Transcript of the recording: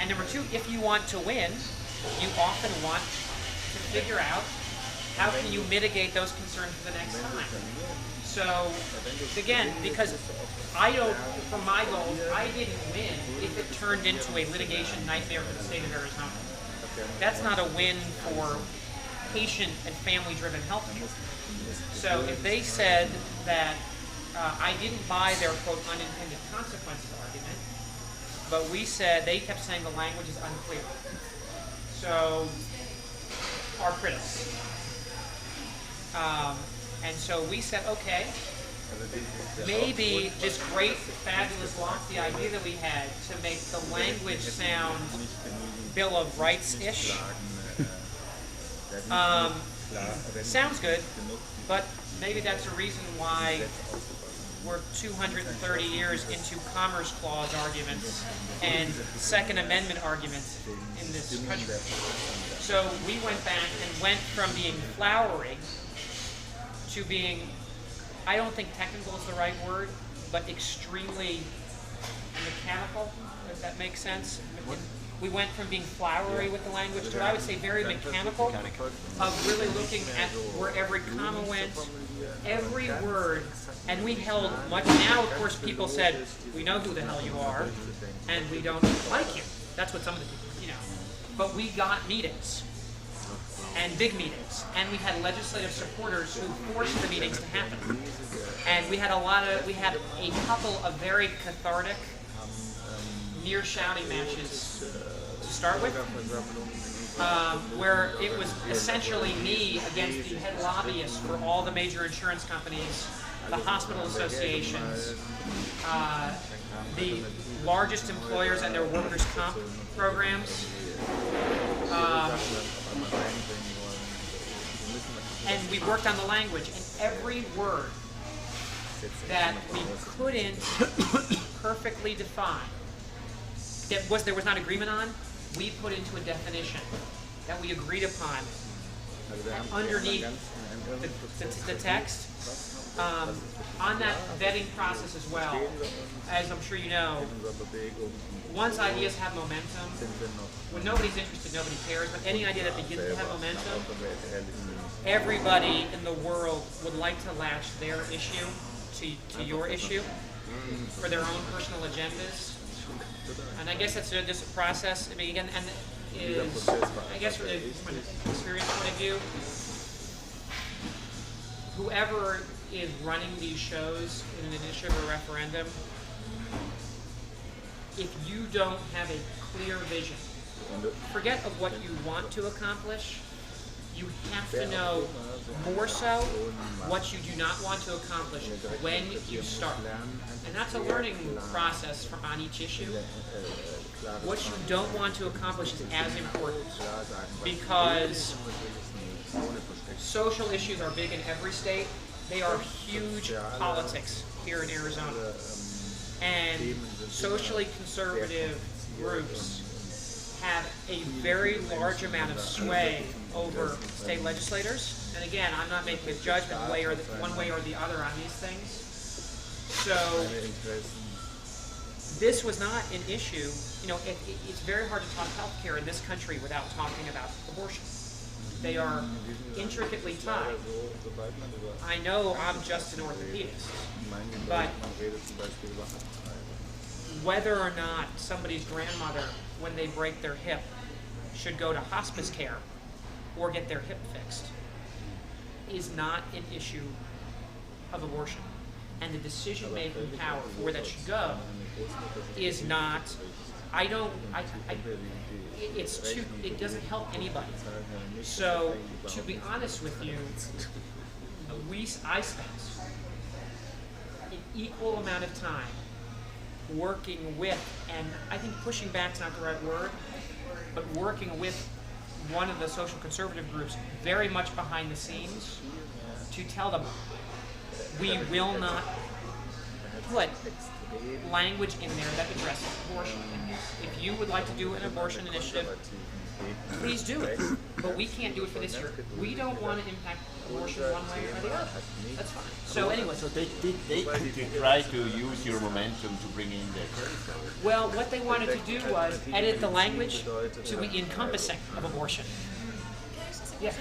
And number two, if you want to win, you often want to figure out how can you mitigate those concerns for the next time. So, again, because for my goals, I didn't win if it turned into a litigation nightmare for the state of Arizona. That's not a win for patient and family-driven healthcare. So if they said that I didn't buy their, quote, unintended consequences argument, but they kept saying the language is unclear. So, our critics. And so we said, okay, maybe this great, fabulous, lofty idea that we had to make the language sound Bill of Rights-ish sounds good, but maybe that's a reason why we're 230 years into Commerce Clause arguments and Second Amendment arguments in this country. So we went back and went from being flowery to being, I don't think technical is the right word, but extremely mechanical, if that makes sense. We went from being flowery with the language to, I would say, very mechanical, of really looking at where every comma went, every word, and we held much. Now, of course, people said, we know who the hell you are, and we don't like you. That's what some of the people, But we got meetings, and big meetings, and we had legislative supporters who forced the meetings to happen. And we had a couple of very cathartic, near shouting matches to start with, where it was essentially me against the head lobbyists for all the major insurance companies, the hospital associations, the largest employers and their workers' comp programs, and we worked on the language, and every word that we couldn't perfectly define, there was not agreement on, we put into a definition that we agreed upon underneath the text. On that vetting process as well, as I'm sure you know, once ideas have momentum, when nobody's interested, nobody cares, but any idea that begins to have momentum, everybody in the world would like to latch their issue to your issue for their own personal agendas. And I guess that's just a process. I mean, again, and I guess from an experience point of view, whoever is running these shows in an initiative or referendum, if you don't have a clear vision, forget of what you want to accomplish, you have to know more so what you do not want to accomplish when you start. And that's a learning process on each issue. What you don't want to accomplish is as important, because social issues are big in every state. They are huge politics here in Arizona. And socially conservative groups have a very large amount of sway over state legislators. And again, I'm not making a judgment one way or the other on these things. So this was not an issue. It's very hard to talk healthcare in this country without talking about abortion. They are intricately tied. I know I'm just an orthopedist, but whether or not somebody's grandmother, when they break their hip, should go to hospice care or get their hip fixed is not an issue of abortion. And the decision-making power for where that should go is not, it doesn't help anybody. So, to be honest with you, I spent an equal amount of time working with, and I think pushing back is not the right word, but working with one of the social conservative groups very much behind the scenes to tell them we will not put language in there that addresses abortion. If you would like to do an abortion initiative, please do it. But we can't do it for this year. We don't want to impact abortion one way or the other. That's fine. So anyway. So they could try to use your momentum to bring in their credit card. Well, what they wanted to do was edit the language to be encompassing of abortion. Yeah.